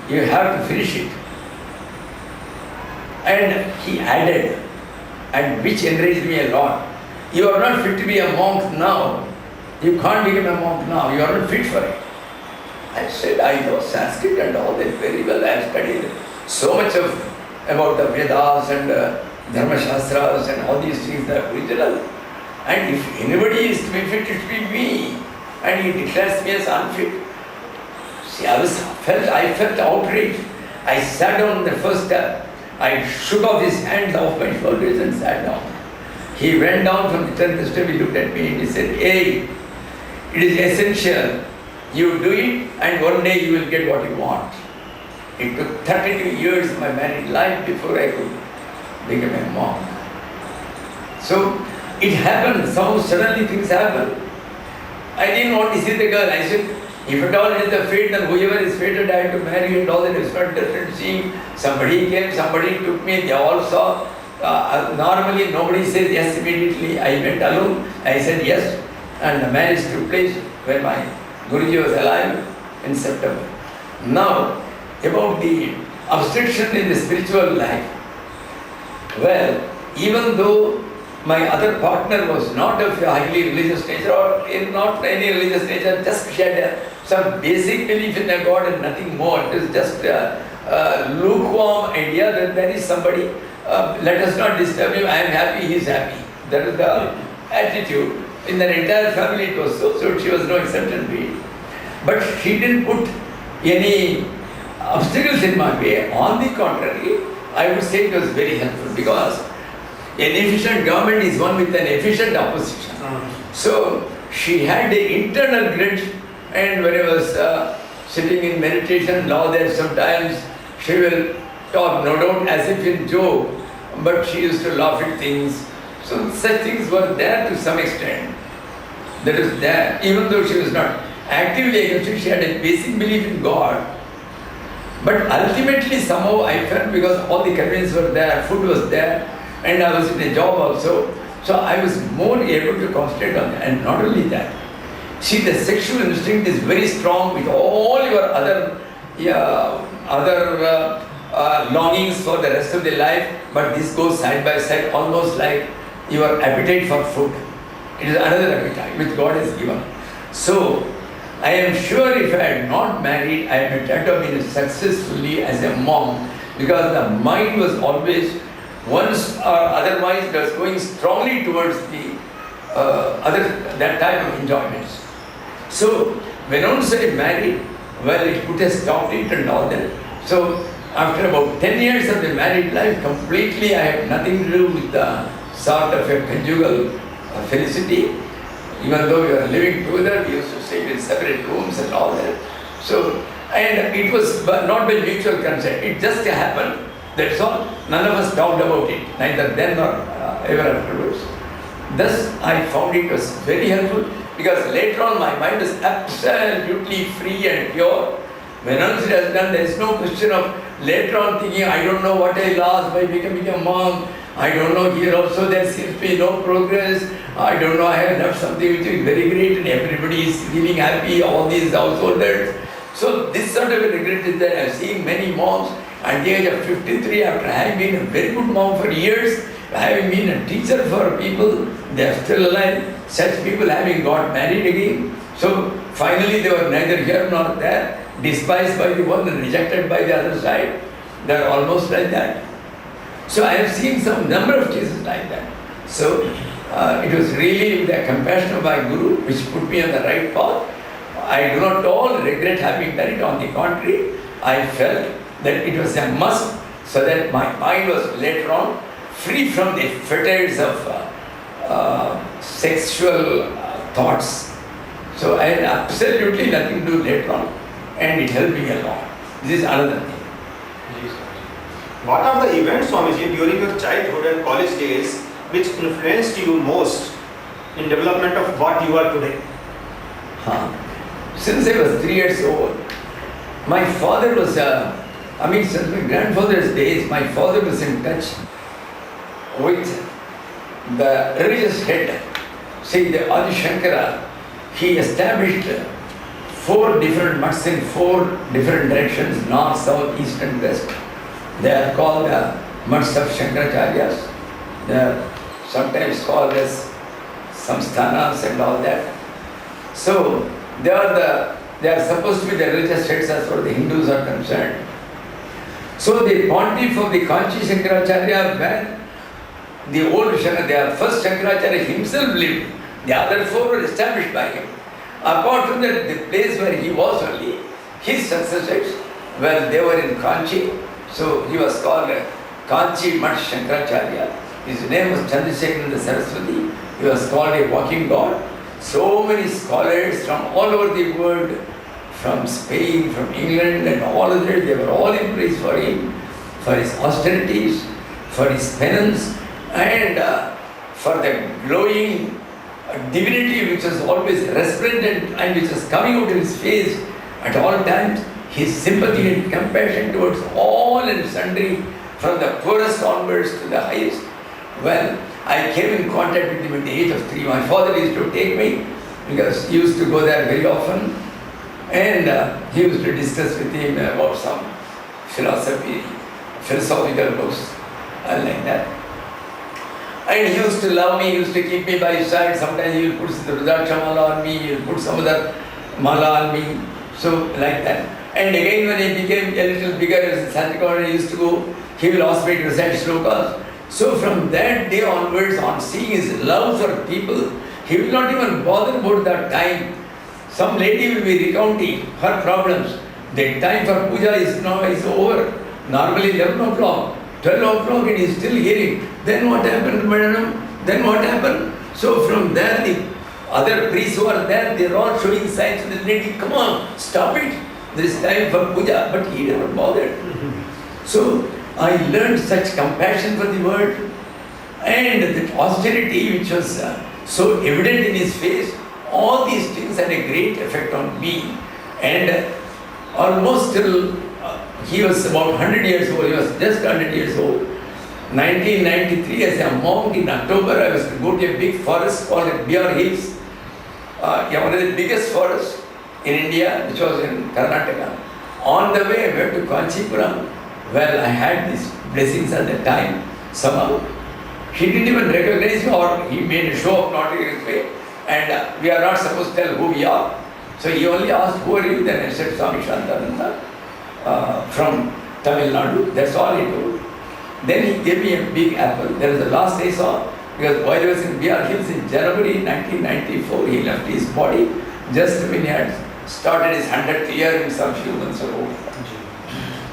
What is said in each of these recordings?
You have to finish it. And he added, and which enraged me a lot, you are not fit to be a monk now. You can't become a monk now. You are not fit for it. I said, I know Sanskrit and all that very well. I have studied so much about the Vedas and Dharma Shastras and all these things that are original. And if anybody is to be fit, it should be me. And he declares me as unfit. See, I felt outraged. I sat down on the first step. I shook off his hands off my shoulders and sat down. He went down from the 10th step, he looked at me and he said, hey, it is essential. You do it and one day you will get what you want. It took 32 years of my married life before I could become a monk. So it happened, somehow suddenly things happened. I didn't want to see the girl. I said, if at all it is the fate, then whoever is fated, I have to marry and all that is not different. See, somebody came, somebody took me, they all saw. Normally nobody says yes immediately. I went alone, I said yes, and the marriage took place when my Guruji was alive in September. Now, about the obstruction in the spiritual life. Well, even though my other partner was not of a highly religious nature or in not any religious nature, just she had some basic belief in a God and nothing more. It is just a lukewarm idea that there is somebody, let us not disturb him, I am happy, he is happy. That is the attitude. In the entire family it was so, so she was no exception to it. But she didn't put any obstacles in my way. On the contrary, I would say it was very helpful because an efficient government is one with an efficient opposition. So she had the internal grit, and when I was sitting in meditation, now there sometimes she will talk, no doubt as if in joke, but she used to laugh at things. So such things were there to some extent. That is there, even though she was not actively against it, she had a basic belief in God. But ultimately somehow I felt, because all the conveniences were there, food was there, and I was in a job also, so I was more able to concentrate on that. And not only that, see, the sexual instinct is very strong with all your other longings for the rest of the life, but this goes side by side, almost like your appetite for food. It is another appetite which God has given. So, I am sure if I had not married, I might have been successfully as a monk, because the mind was always, once or otherwise, it was going strongly towards the that type of enjoyments. So, when once I married, well, it put a stop to it and all that. So, after about 10 years of the married life, completely I had nothing to do with the sort of a conjugal felicity. Even though we were living together, we used to stay in separate rooms and all that. So, and it was not by mutual consent. It just happened. That's all. None of us talked about it, neither then nor ever afterwards. Thus, I found it was very helpful, because later on my mind was absolutely free and pure. When once it has done, there is no question of later on thinking, I don't know what I lost by becoming a monk. I don't know, here also there seems to be no progress. I don't know, I have left something which is very great and everybody is feeling happy, all these householders. So this sort of a regret is there. I have seen many monks at the age of 53, after having been a very good monk for years, having been a teacher for people, they are still alive. Such people having got married again. So finally they were neither here nor there, despised by the one and rejected by the other side. They are almost like that. So I have seen some number of cases like that. So it was really the compassion of my Guru which put me on the right path. I do not at all regret having done it. On the contrary, I felt that it was a must, so that my mind was later on free from the fetters of sexual thoughts. So I had absolutely nothing to do later on, and it helped me a lot. This is another thing. What are the events, Swamiji, during your childhood and college days which influenced you most in development of what you are today? Since I was 3 years old, my father was, since my grandfather's days, my father was in touch with the religious head. See, the Adi Shankara, he established 4 different mutts in 4 different directions, north, south, east and west. They are called the mutts of Shankaracharyas. They are sometimes called as samsthanas and all that. So they are supposed to be the religious heads as far as the Hindus are concerned. So the pontiff of the Kanchi Shankaracharya, where the old the first Shankaracharya himself lived, the other 4 were established by him. Apart from that, the place where he was only, his successors, well, they were in Kanchi, so he was called Kanchi Mutt Shankaracharya. His name was Chandrasekharanda Saraswati. He was called a walking god. So many scholars from all over the world, from Spain, from England and all others, they were all in praise for him, for his austerities, for his penance, and for the glowing divinity which was always resplendent and which was coming out of his face at all times, his sympathy and compassion towards all and sundry, from the poorest onwards to the highest. Well, I came in contact with him at the age of 3. My father used to take me because he used to go there very often, and he used to discuss with him about some philosophical books and like that. And he used to love me, he used to keep me by his side. Sometimes he will put the Rudraksha mala on me, he will put some other mala on me, so like that. And again when he became a little bigger, as Santikar he used to go, he will ask me to recite shlokas. So from that day onwards, on seeing his love for people, he will not even bother about that time. Some lady will be recounting her problems. The time for puja is now over. Normally 11 o'clock, 12 o'clock and he is still hearing. Then what happened, madam? Then what happened? So from there, the other priests who are there, they are all showing signs to the lady, come on, stop it. There is time for puja. But he never bothered. So I learned such compassion for the world, and that austerity which was so evident in his face. All these things had a great effect on me. And almost till he was about 100 years old, he was just 100 years old. 1993, as a monk in October, I was to go to a big forest called Bear Hills, one of the biggest forests in India, which was in Karnataka. On the way, I went to Kanchipuram. Well, I had these blessings at the time. Somehow, he didn't even recognize me, or he made a show of not recognizing me. And we are not supposed to tell who we are. So he only asked, who are you? Then I said, Swami Shantananda from Tamil Nadu. That's all he told. Then he gave me a big apple. That was the last I saw. Because while he was in Bear Hills in January 1994, he left his body just when he had started his 100th year in some few months ago.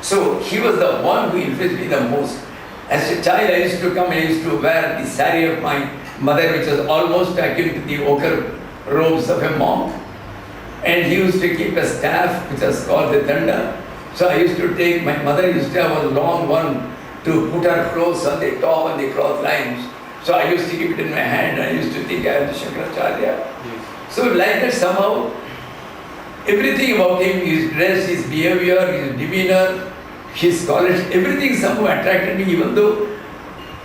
So he was the one who influenced me the most. As a child, I used to come, I used to wear the sari of my mother, which was almost akin to the ochre robes of a monk. And he used to keep a staff which was called the danda. So I used to take, my mother used to have a long one to put her clothes on the top and the cloth lines. So I used to keep it in my hand, I used to think I am the Shankaracharya. So like that somehow, everything about him, his dress, his behavior, his demeanor, his scholarship, everything somehow attracted me, even though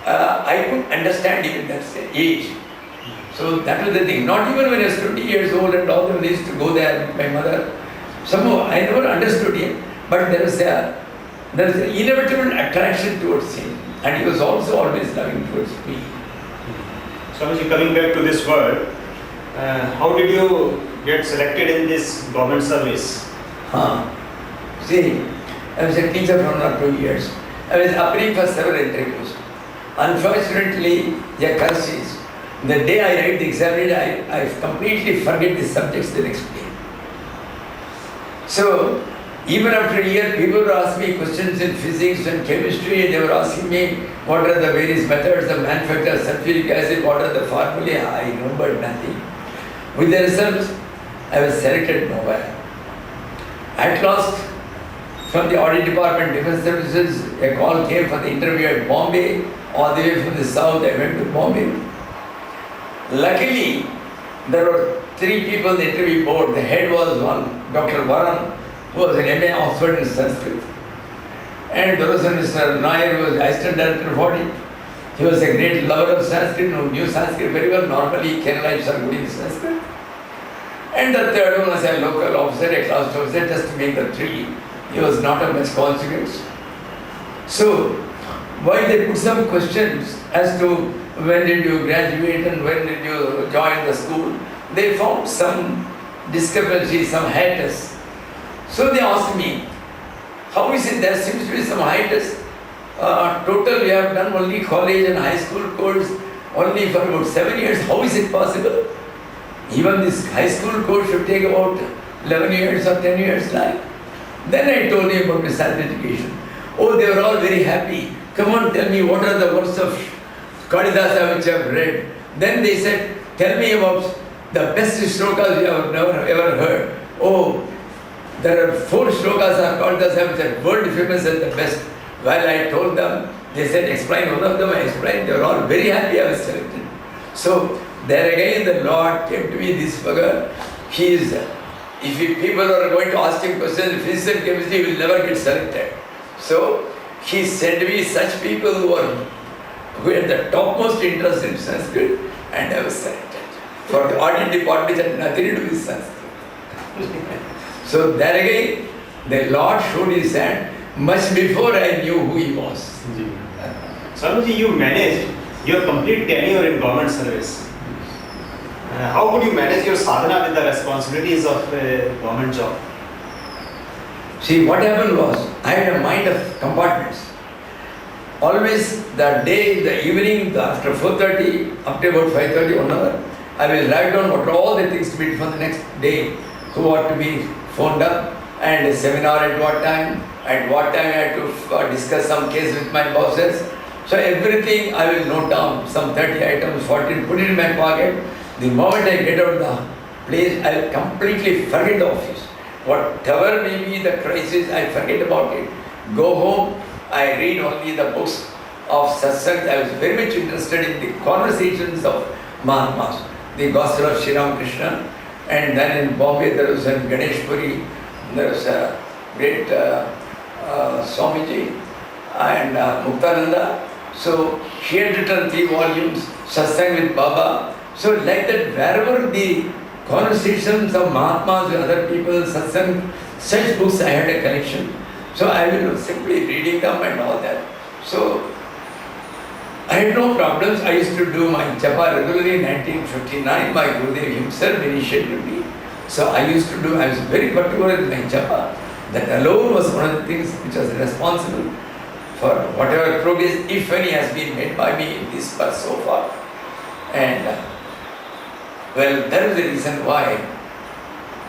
I couldn't understand him in that age. So that was the thing. Not even when I was 20 years old and all the days to go there with my mother. Somehow I never understood him, but there was an inevitable attraction towards him, and he was also always loving towards me. Swamiji, coming back to this word, how did you get selected in this government service? See, I was a teacher for not 2 years. I was applying for several interviews. Unfortunately, the curse is, the day I write the exam, I completely forget the subjects the next day. So, even after a year, people were asking me questions in physics and chemistry, and they were asking me what are the various methods of manufacture of sulfuric acid, what are the formulae. I remembered nothing. With the results, I was selected nowhere. At last, from the audit department, defense services, a call came for the interview at Bombay. All the way from the south, I went to Bombay. Luckily, there were 3 people in the interview board. The head was one, Dr. Varan, who was an MA Oxford in Sanskrit. And there was Mr. Nair, who was the assistant director of audit. He was a great lover of Sanskrit, who knew Sanskrit very well. Normally, Keralites are good in Sanskrit. And the third one was a local officer, a class officer, just to make the three. He was not of much consequence. So, while they put some questions as to when did you graduate and when did you join the school, they found some discrepancy, some hiatus. So they asked me, how is it there seems to be some hiatus? Total we have done only college and high school course only for about 7 years. How is it possible? Even this high school course should take about 11 years or 10 years like. Then I told him about my self-education. Oh, they were all very happy. Come on, tell me what are the works of Kalidasa which I have read. Then they said, tell me about the best shlokas you have never ever heard. Oh, there are 4 shlokas of Kalidasa which are world famous as the best. While I told them, they said, explain one of them, I explained. They were all very happy I was selected. So, there again the Lord came to me, this figure. He is, if people are going to ask him questions, physics and chemistry, he will never get selected. So, he sent me such people who had the topmost interest in Sanskrit, and I was selected. For the audit department, which had nothing to do with Sanskrit. So, there again, the Lord showed his hand much before I knew who he was. Swamiji, you managed your complete tenure in government service. How could you manage your sadhana with the responsibilities of a government job? See, what happened was, I had a mind of compartments. Always the day, the evening, after 4:30, up to about 5:30, 1 hour, I will write down what are all the things to be for the next day, who ought to be phoned up, and a seminar at what time I had to discuss some case with my bosses. So everything I will note down, some 30 items, 14, put it in my pocket. The moment I get out of the place, I will completely forget the office. Whatever may be the crisis, I forget about it. Go home, I read only the books of satsang. I was very much interested in the conversations of Mahatmas, the Gospel of Sri Ramakrishna. And then in Bombay there was a Ganesh Puri, there was a great Swamiji and Muktananda. So he had written 3 volumes, Satsang with Baba. So like that, wherever the conversations of Mahatmas and other people, Satsang, such books I had a collection. So I will simply reading them and all that. So I had no problems. I used to do my japa regularly in 1959. My Gurudev himself initiated me. So I used to do, I was very particular in my japa. That alone was one of the things which was responsible for whatever progress, if any, has been made by me in this path so far. And well, that is the reason why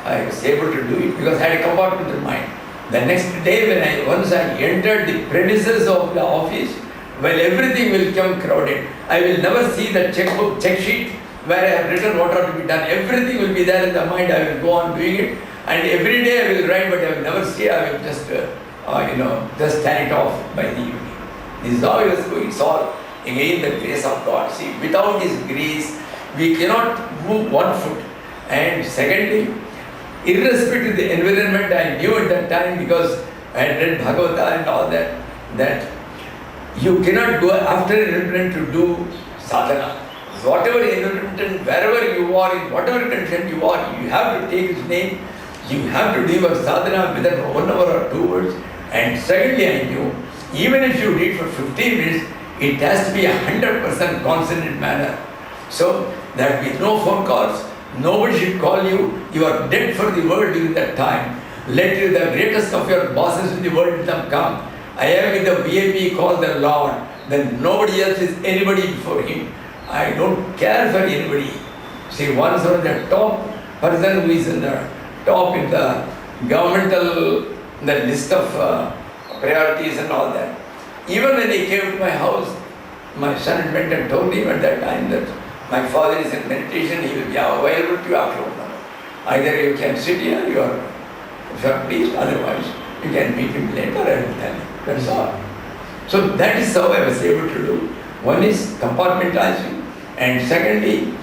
I was able to do it, because I had a compartmental mind. The next day when once I entered the premises of the office, well, everything will come crowded. I will never see the checkbook, check sheet where I have written what ought to be done. Everything will be there in the mind. I will go on doing it. And every day I will write, but I will never see. I will just, just turn it off by the evening. This is how I was going. It's all again the grace of God. See, without His grace, we cannot move 1 foot. And secondly, irrespective of the environment, I knew at that time, because I had read Bhagavata and all that, that you cannot go after environment to do sadhana. Whatever environment, wherever you are, in whatever condition you are, you have to take His name. You have to do your sadhana within 1 hour or 2 hours. And secondly, I knew, even if you read for 15 minutes, it has to be 100% concentrated manner. So that with no phone calls, nobody should call you. You are dead for the world during that time. Let you, the greatest of your bosses in the world, let them come. I am with the VIP called the Lord. Then nobody else is anybody before Him. I don't care for anybody. See, once on the top person who is in the top in the governmental, the list of priorities and all that. Even when he came to my house, my son went and told him at that time that my father is in meditation, he will be available to you after 1 hour. Either you can sit here, if you are pleased, otherwise you can meet him later, I will tell you. That's all. So that is how I was able to do. One is compartmentalizing, and secondly,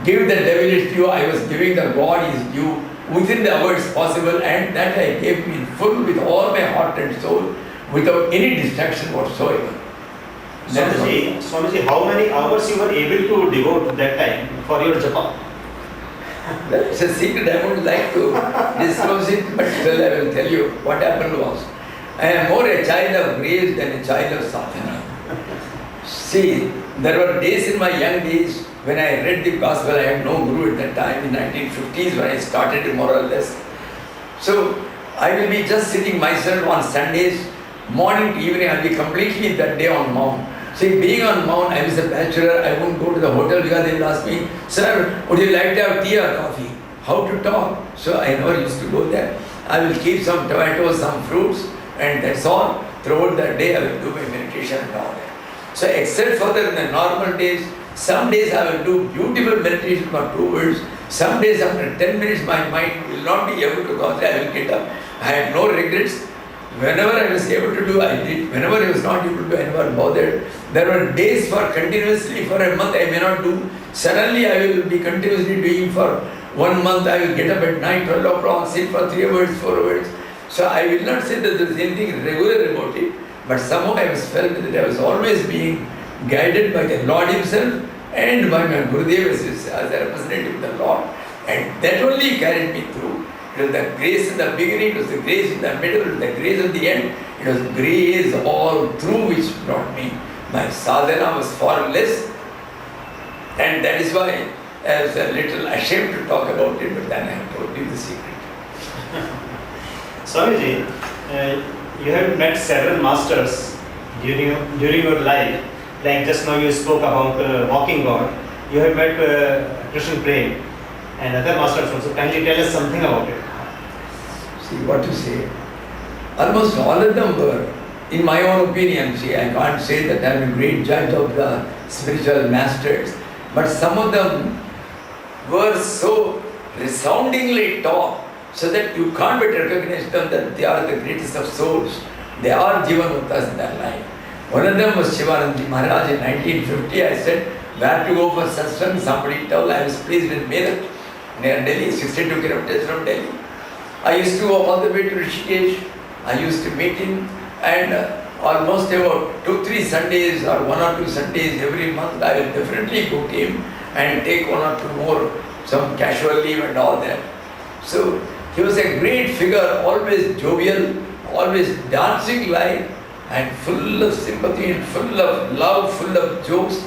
give the devil his due. I was giving the God his due within the hours possible, and that I gave in full with all my heart and soul, without any distraction whatsoever. Swamiji, how many hours you were able to devote that time for your japa? Well, it's a secret, I would like to disclose it, but still I will tell you what happened was, I am more a child of grace than a child of sadhana. See, there were days in my young days when I read the gospel. I had no guru at that time, in 1950s when I started more or less. So I will be just sitting myself on Sundays, morning to evening, I will be completely that day on mount. See, being on mount, I was a bachelor, I wouldn't go to the hotel because they will ask me, sir, would you like to have tea or coffee? How to talk? So I never used to go there. I will keep some tomatoes, some fruits, and that's all. Throughout the day, I will do my meditation and all that. So except for that, in the normal days, some days I will do beautiful meditation for 2 hours. Some days after 10 minutes, my mind will not be able to concentrate. I will get up. I have no regrets. Whenever I was able to do, I did. Whenever I was not able to do, I never bothered. There were days for continuously for a month I may not do. Suddenly I will be continuously doing for 1 month. I will get up at night, 12 o'clock, sit for 3 hours, 4 hours. So I will not say that there is anything regular about it, but somehow I was felt that I was always being guided by the Lord Himself and by my Gurudev as a representative of the Lord. And that only carried me through. It was the grace in the beginning, it was the grace in the middle, it was the grace at the end. It was grace all through which brought me. My sadhana was far less, and that is why I was a little ashamed to talk about it, but then I have told you the secret. Swamiji, you have met several masters during your life. Like just now you spoke about walking God. You have met Krishna Prem and other masters also. Can you tell us something about it? See what to say. Almost all of them were, in my own opinion, see, I can't say that I am a great judge of the spiritual masters, but some of them were so resoundingly taught so that you can't but recognize them that they are the greatest of souls. They are Jivanmutas in their life. One of them was Sivaratri Maharaj in 1950. I said, where to go for satsang? Somebody told I was pleased with Meerut, near Delhi, 62 kilometers from Delhi. I used to go all the way to Rishikesh. I used to meet him, and almost about 2-3 Sundays or 1 or 2 Sundays every month I will definitely go to him and take 1 or 2 more, some casual leave and all that. So he was a great figure, always jovial, always dancing light and full of sympathy and full of love, full of jokes.